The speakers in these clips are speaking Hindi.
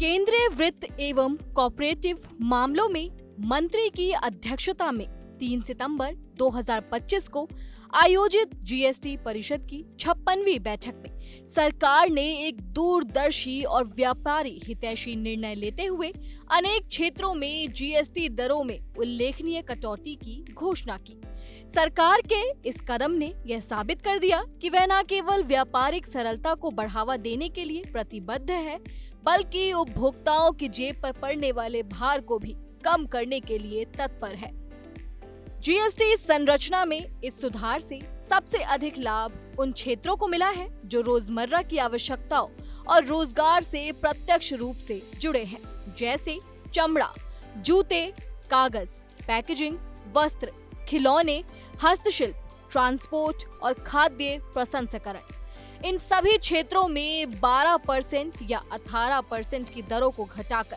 केंद्रीय वित्त एवं कॉर्पोरेटिव मामलों में मंत्री की अध्यक्षता में 3 सितंबर 2025 को आयोजित जीएसटी परिषद की 56वीं बैठक में सरकार ने एक दूरदर्शी और व्यापारी हितैषी निर्णय लेते हुए अनेक क्षेत्रों में जीएसटी दरों में उल्लेखनीय कटौती की घोषणा की। सरकार के इस कदम ने यह साबित कर दिया कि वह न केवल व्यापारिक सरलता को बढ़ावा देने के लिए प्रतिबद्ध है, बल्कि उपभोक्ताओं की जेब पर पड़ने वाले भार को भी कम करने के लिए तत्पर है। जीएसटी संरचना में इस सुधार से सबसे अधिक लाभ उन क्षेत्रों को मिला है जो रोजमर्रा की आवश्यकताओं और रोजगार से प्रत्यक्ष रूप से जुड़े हैं, जैसे चमड़ा, जूते, कागज, पैकेजिंग, वस्त्र, खिलौने, हस्तशिल्प, ट्रांसपोर्ट और खाद्य प्रसंस्करण। इन सभी क्षेत्रों में 12% या 18% की दरों को घटाकर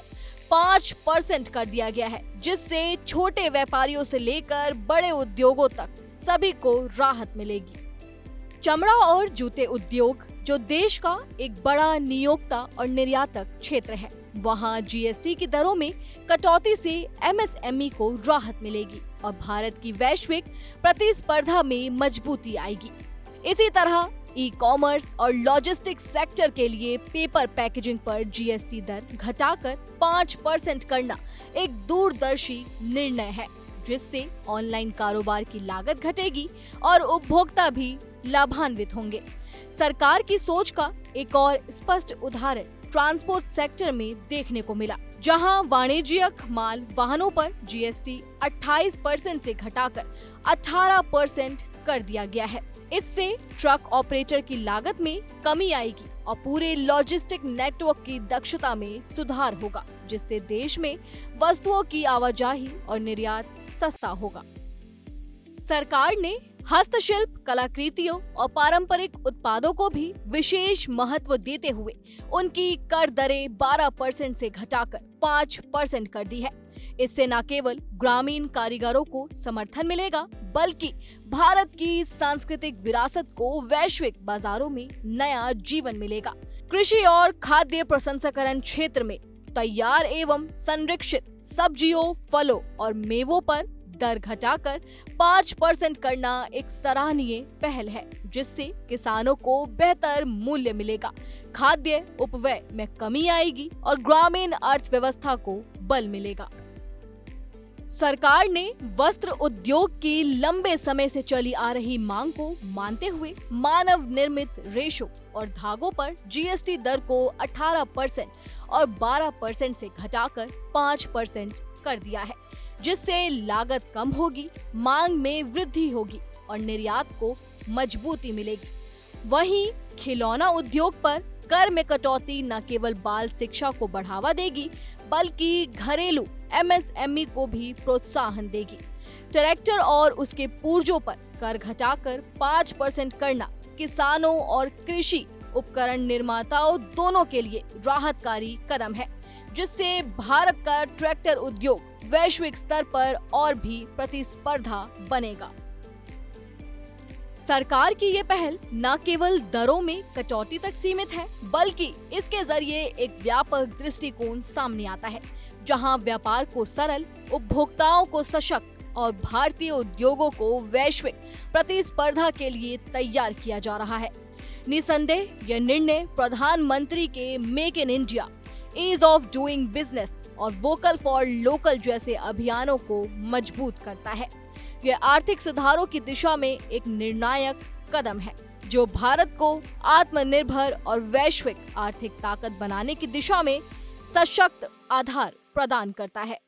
5% कर दिया गया है, जिससे छोटे व्यापारियों से लेकर बड़े उद्योगों तक सभी को राहत मिलेगी। चमड़ा और जूते उद्योग, जो देश का एक बड़ा नियोक्ता और निर्यातक क्षेत्र है, वहां जीएसटी की दरों में कटौती से एमएसएमई को राहत मिलेगी और भारत की वैश्विक प्रतिस्पर्धा में मजबूती आएगी। इसी तरह ई कॉमर्स और लॉजिस्टिक्स सेक्टर के लिए पेपर पैकेजिंग पर जीएसटी दर घटाकर 5% करना एक दूरदर्शी निर्णय है, जिससे ऑनलाइन कारोबार की लागत घटेगी और उपभोक्ता भी लाभान्वित होंगे। सरकार की सोच का एक और स्पष्ट उदाहरण ट्रांसपोर्ट सेक्टर में देखने को मिला, जहां वाणिज्यिक माल वाहनों पर जीएसटी 28% से घटाकर 18% कर दिया गया है। इससे ट्रक ऑपरेटर की लागत में कमी आएगी और पूरे लॉजिस्टिक नेटवर्क की दक्षता में सुधार होगा, जिससे देश में वस्तुओं की आवाजाही और निर्यात सस्ता होगा। सरकार ने हस्तशिल्प, कलाकृतियों और पारंपरिक उत्पादों को भी विशेष महत्व देते हुए उनकी कर दरें 12% से घटाकर 5% कर दी है। इससे न केवल ग्रामीण कारीगरों को समर्थन मिलेगा, बल्कि भारत की सांस्कृतिक विरासत को वैश्विक बाजारों में नया जीवन मिलेगा। कृषि और खाद्य प्रसंस्करण क्षेत्र में तैयार एवं संरक्षित सब्जियों, फलों और मेवों पर दर घटाकर 5% करना एक सराहनीय पहल है, जिससे किसानों को बेहतर मूल्य मिलेगा, खाद्य उपव्यय में कमी आएगी और ग्रामीण अर्थव्यवस्था को बल मिलेगा। सरकार ने वस्त्र उद्योग की लंबे समय से चली आ रही मांग को मानते हुए मानव निर्मित रेशों और धागों पर जीएसटी दर को 18% और 12% से घटाकर 5% कर दिया है, जिससे लागत कम होगी, मांग में वृद्धि होगी और निर्यात को मजबूती मिलेगी। वहीं खिलौना उद्योग पर कर में कटौती न केवल बाल शिक्षा को बढ़ावा देगी, बल्कि घरेलू एमएसएमई को भी प्रोत्साहन देगी। ट्रैक्टर और उसके पुर्जों पर कर घटाकर 5% करना किसानों और कृषि उपकरण निर्माताओं दोनों के लिए राहतकारी कदम है, जिससे भारत का ट्रैक्टर उद्योग वैश्विक स्तर पर और भी प्रतिस्पर्धा बनेगा। सरकार की ये पहल न केवल दरों में कटौती तक सीमित है, बल्कि इसके जरिए एक व्यापक दृष्टिकोण सामने आता है, जहां व्यापार को सरल, उपभोक्ताओं को सशक्त और भारतीय उद्योगों को वैश्विक प्रतिस्पर्धा के लिए तैयार किया जा रहा है। निसंदेह यह निर्णय प्रधानमंत्री के make in India, ease of doing business और वोकल फॉर लोकल जैसे अभियानों को मजबूत करता है। यह आर्थिक सुधारों की दिशा में एक निर्णायक कदम है, जो भारत को आत्मनिर्भर और वैश्विक आर्थिक ताकत बनाने की दिशा में सशक्त आधार प्रदान करता है।